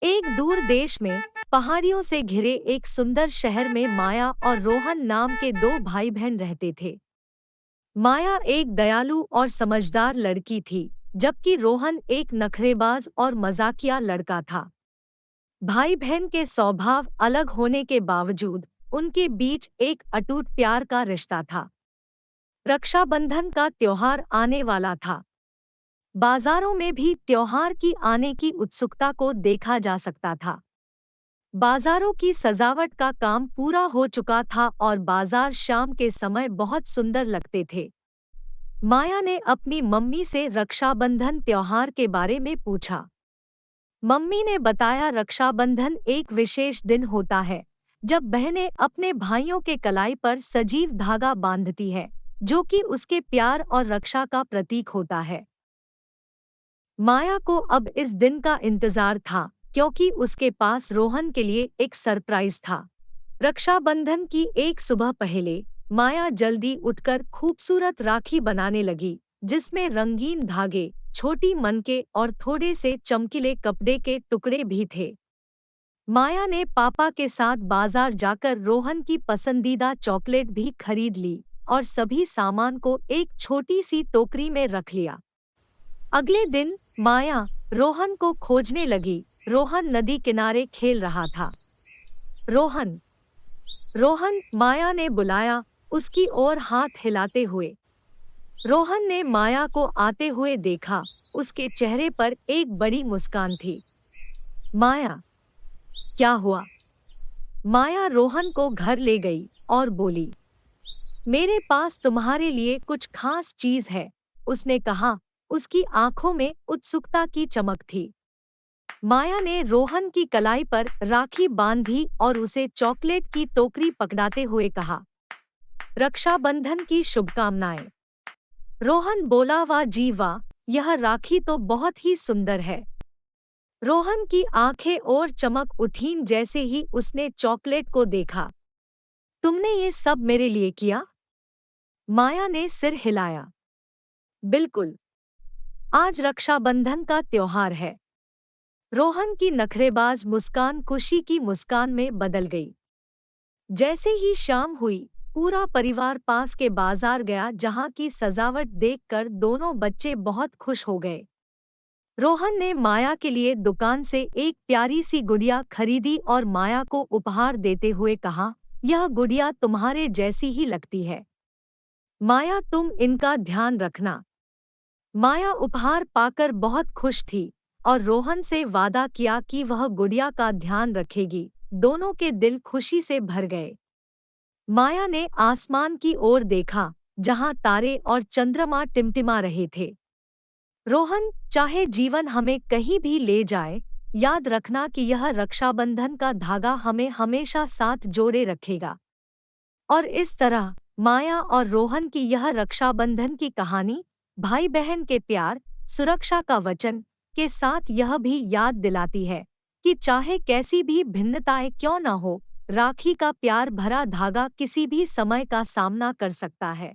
एक दूर देश में पहाड़ियों से घिरे एक सुंदर शहर में माया और रोहन नाम के दो भाई बहन रहते थे। माया एक दयालु और समझदार लड़की थी, जबकि रोहन एक नखरेबाज और मजाकिया लड़का था। भाई बहन के स्वभाव अलग होने के बावजूद उनके बीच एक अटूट प्यार का रिश्ता था। रक्षाबंधन का त्योहार आने वाला था। बाजारों में भी त्योहार की आने की उत्सुकता को देखा जा सकता था। बाजारों की सजावट का काम पूरा हो चुका था और बाजार शाम के समय बहुत सुंदर लगते थे। माया ने अपनी मम्मी से रक्षाबंधन त्योहार के बारे में पूछा। मम्मी ने बताया, रक्षाबंधन एक विशेष दिन होता है जब बहनें अपने भाइयों के कलाई पर सजीव धागा बांधती है, जो कि उसके प्यार और रक्षा का प्रतीक होता है। माया को अब इस दिन का इंतजार था, क्योंकि उसके पास रोहन के लिए एक सरप्राइज था। रक्षाबंधन की एक सुबह पहले माया जल्दी उठकर खूबसूरत राखी बनाने लगी, जिसमें रंगीन धागे, छोटी मनके और थोड़े से चमकीले कपड़े के टुकड़े भी थे। माया ने पापा के साथ बाजार जाकर रोहन की पसंदीदा चॉकलेट भी खरीद ली और सभी सामान को एक छोटी सी टोकरी में रख लिया। अगले दिन माया रोहन को खोजने लगी। रोहन नदी किनारे खेल रहा था। रोहन, रोहन, माया ने बुलाया, उसकी ओर हाथ हिलाते हुए। रोहन ने माया को आते हुए देखा। उसके चेहरे पर एक बड़ी मुस्कान थी। माया, क्या हुआ? माया रोहन को घर ले गई और बोली, मेरे पास तुम्हारे लिए कुछ खास चीज है, उसने कहा। उसकी आंखों में उत्सुकता की चमक थी। माया ने रोहन की कलाई पर राखी बांधी और उसे चॉकलेट की टोकरी पकड़ाते हुए कहा, रक्षाबंधन की शुभकामनाएं। रोहन बोला, वाह जी वाह, यह राखी तो बहुत ही सुंदर है। रोहन की आंखें और चमक उठीं जैसे ही उसने चॉकलेट को देखा। तुमने ये सब मेरे लिए किया? माया ने सिर हिलाया। बिल्कुल, आज रक्षाबंधन का त्योहार है। रोहन की नखरेबाज मुस्कान खुशी की मुस्कान में बदल गई। जैसे ही शाम हुई, पूरा परिवार पास के बाजार गया, जहां की सजावट देखकर दोनों बच्चे बहुत खुश हो गए। रोहन ने माया के लिए दुकान से एक प्यारी सी गुड़िया खरीदी और माया को उपहार देते हुए कहा, यह गुड़िया तुम्हारे जैसी ही लगती है। माया, तुम इनका ध्यान रखना। माया उपहार पाकर बहुत खुश थी और रोहन से वादा किया कि वह गुड़िया का ध्यान रखेगी। दोनों के दिल खुशी से भर गए। माया ने आसमान की ओर देखा, जहां तारे और चंद्रमा टिमटिमा रहे थे। रोहन, चाहे जीवन हमें कहीं भी ले जाए, याद रखना कि यह रक्षाबंधन का धागा हमें हमेशा साथ जोड़े रखेगा। और इस तरह माया और रोहन की यह रक्षाबंधन की कहानी भाई बहन के प्यार, सुरक्षा का वचन के साथ यह भी याद दिलाती है कि चाहे कैसी भी भिन्नताएं क्यों न हो, राखी का प्यार भरा धागा किसी भी समय का सामना कर सकता है।